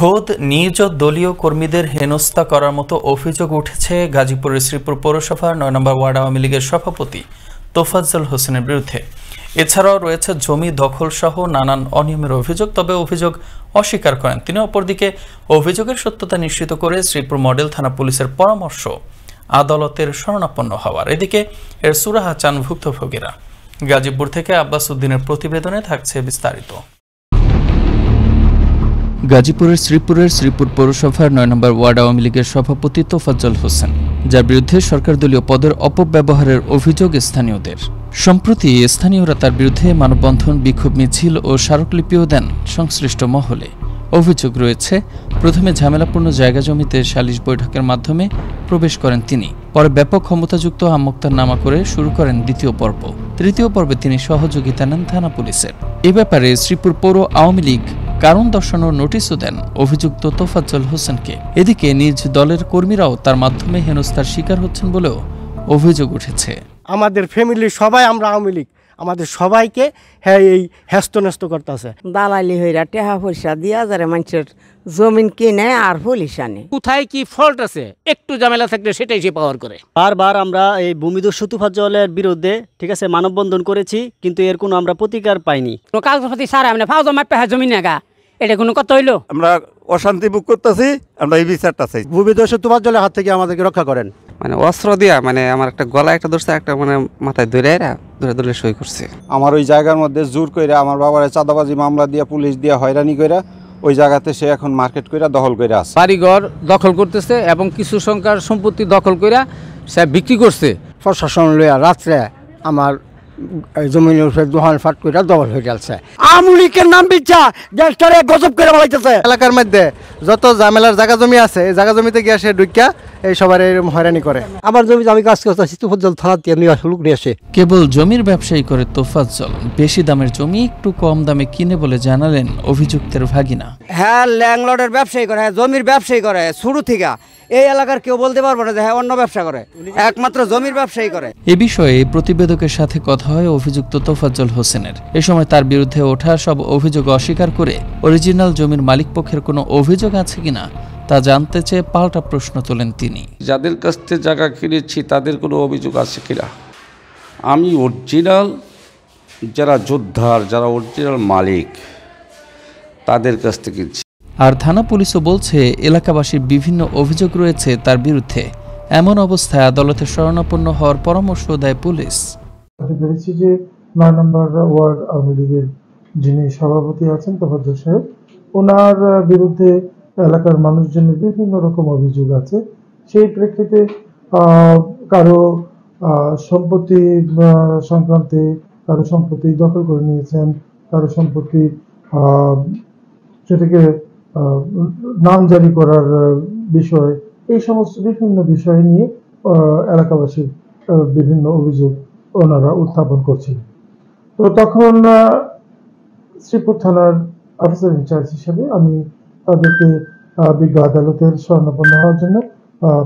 খোদ নিজ দলীয় কর্মীদের হেনস্থা করার মতো অভিযোগ উঠেছে গাজীপুরের শ্রীপুর পৌরসভার ৯ নম্বর ওয়ার্ড আওয়ামী লীগের সভাপতি তোফাজ্জল হোসেনের বিরুদ্ধে। এছাড়াও রয়েছে জমি দখল সহ নানান অনিয়মের অভিযোগ, তবে অভিযোগ অস্বীকার করেন তিনি। অপরদিকে অভিযোগের সত্যতা নিশ্চিত করে শ্রীপুর মডেল থানা পুলিশের পরামর্শ আদালতের শরণাপন্ন হওয়ার। এদিকে এর সুরাহা চান ভুক্তভোগীরা। গাজীপুর থেকে আব্বাস উদ্দিনের প্রতিবেদনে থাকছে বিস্তারিত। গাজীপুরের শ্রীপুর পৌরসভার ৯ নম্বর ওয়ার্ড আওয়ামী লীগের সভাপতি তোফাজ্জল হোসেন, যার বিরুদ্ধে সরকার দলীয় পদের অপব্যবহারের অভিযোগ স্থানীয়দের। সম্প্রতি স্থানীয়রা তার বিরুদ্ধে মানববন্ধন, বিক্ষোভ মিছিল ও স্মারকলিপিও দেন সংশ্লিষ্ট মহলে। অভিযোগ রয়েছে, প্রথমে ঝামেলাপূর্ণ জায়গা জমিতে সালিশ বৈঠকের মাধ্যমে প্রবেশ করেন তিনি। পরে ব্যাপক ক্ষমতাযুক্ত আমোক্তারনামা করে শুরু করেন দ্বিতীয় পর্ব। তৃতীয় পর্বে তিনি সহযোগিতা নেন থানা পুলিশের। এ ব্যাপারে শ্রীপুর পৌর আওয়ামী লীগ কারণ দর্শানোর নোটিশও দেন অভিযুক্ত তোফাজ্জল হোসেনকে। এদিকে নিজ দলের কর্মীরাও তার মাধ্যমে হেনস্থার শিকার হচ্ছেন বলেও অভিযোগ উঠেছে। আমাদের ফ্যামিলির সবাই আমরা আওয়ামী লীগ, আমাদের সবাইকে এই হেস্তনেস্ত করতেছে। দালালি হইরা টেহা পয়সা দিয়া যারা মানুষের জমিন কিনে আর পুলিশ আনে। কোথায় কি ফল্ট আছে, একটু ঝামেলা থাকলে সেটাই সে পাওয়ার করে। বারবার আমরা এই ভূমিদস্যু তোফাজ্জলের বিরুদ্ধে আছে মানববন্ধন করেছি, কিন্তু এর কোনো আমরা প্রতিকার পাইনি। কাগজপাতি সারা মানে ফাউজ মাপে জমি নাগা, এটা কোনো কথা হইলো? আমরা অশান্তি ভোগ করতেছি, আমরা এই বিচারটা চাই। ভূমিদস্যু তোফাজ্জলের হাত থেকে আমাদেরকে রক্ষা করেন। মানে অস্ত্র দিয়া আমার একটা গলা একটা ধরছে, একটা মাথায় ধরে সই করছে। আমার ওই জায়গার মধ্যে জোর কইরা আমার বাবার চাঁদাবাজি মামলা দিয়া, পুলিশ দিয়া হয়রানি কইরা ওই জায়গাতে সে এখন মার্কেট কইরা দখল কইরা আছে। বাড়িঘর দখল করতেছে এবং কিছু সংখ্যার সম্পত্তি দখল কইরা সে বিক্রি করছে। প্রশাসন লইয়া রাত্রে আমার জমিনের উপরে দোকান ফাট কইরা দখল হয়ে গেছে। আওয়ামী লীগের নাম বিচ্ছা দেশটারে গজব করে বলাইতেছে। এলাকার মধ্যে যত ঝামেলার জায়গা জমি আছে, এই জায়গা জমিতে গিয়ে সে ঢুকিয়া এই সবার হয়রানি করে। আমার জমিতে আমি কাজ করতেছি, তোফাজ্জল থানাতে লোক নিয়ে আসে। কেবল জমির ব্যবসায়ী করে তোফাজ্জল বেশি দামের জমি একটু কম দামে কিনে বলে জানালেন অভিযুক্তের ভাগিনা। হ্যাঁ, ল্যান্ডলর্ডের ব্যবসায়ী করে, হ্যাঁ জমির ব্যবসায়ী করে শুরু থেকে। এই এলাকার কেউ বলতে পারবো না যে হ্যাঁ অন্য ব্যবসা করে, একমাত্র জমির ব্যবসায়ী করে। এ বিষয়ে প্রতিবেদকের সাথে কথা হয় অভিযুক্ত তোফাজ্জল হোসেনের। এ সময় তার বিরুদ্ধে ওঠা সব অভিযোগ অস্বীকার করে অরিজিনাল জমির মালিক পক্ষের কোনো অভিযোগ আছে কিনা তা জানতে চেয়ে পাল্টা প্রশ্ন তোলেন তিনি। যাদের কাছ থেকে জায়গা কিনেছি তাদের কোনো অভিযোগ আছে কিনা? আমি অরিজিনাল যারা যোদ্ধার, যারা অরিজিনাল মালিক, তাদের কাছ থেকে কিনছি। আর থানা পুলিশও বলছে এলাকাবাসীর বিভিন্ন অভিযোগ রয়েছে তার বিরুদ্ধে। এমন অবস্থায় আদালতে শরণাপন্ন হওয়ার পরামর্শ দেয় পুলিশ। পেরেছি যে ৯ নম্বর ওয়ার্ড আওয়ামী লীগের যিনি সভাপতি আছেন তোফাজ্জল সাহেব, ওনার বিরুদ্ধে এলাকার মানুষজনের বিভিন্ন রকম অভিযোগ আছে। সেই প্রেক্ষিতে কারো সম্পত্তি সংক্রান্তে কারো সম্পত্তি দখল করে নিয়েছেন, কারো সম্পত্তি সেটাকে নাম জারি করার বিষয়, এই সমস্ত বিভিন্ন বিষয় নিয়ে এলাকাবাসীর বিভিন্ন অভিযোগ ওনারা উত্থাপন করছিলেন। তো তখন শ্রীপুর থানার অফিসার ইনচার্জ হিসেবে আমি তাদেরকে বিজ্ঞ আদালতের শরণাপন্ন হওয়ার জন্য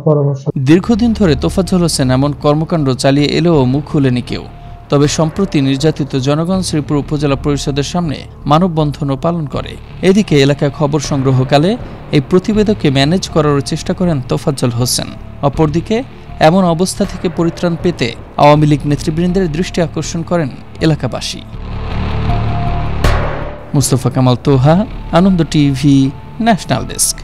পরামর্শ। দীর্ঘদিন ধরে তোফাজ্জল হোসেন এমন কর্মকাণ্ড চালিয়ে এলেও মুখ খুলেনি কেউ। তবে সম্প্রতি নির্যাতিত জনগণ শ্রীপুর উপজেলা পরিষদের সামনে মানববন্ধনও পালন করে। এদিকে এলাকায় খবর সংগ্রহকালে এই প্রতিবেদককে ম্যানেজ করার চেষ্টা করেন তোফাজ্জল হোসেন। অপরদিকে এমন অবস্থা থেকে পরিত্রাণ পেতে আওয়ামী লীগ নেতৃবৃন্দের দৃষ্টি আকর্ষণ করেন এলাকাবাসী। মুস্তফা কামাল তোহা, আনন্দ টিভি, ন্যাশনাল ডেস্ক।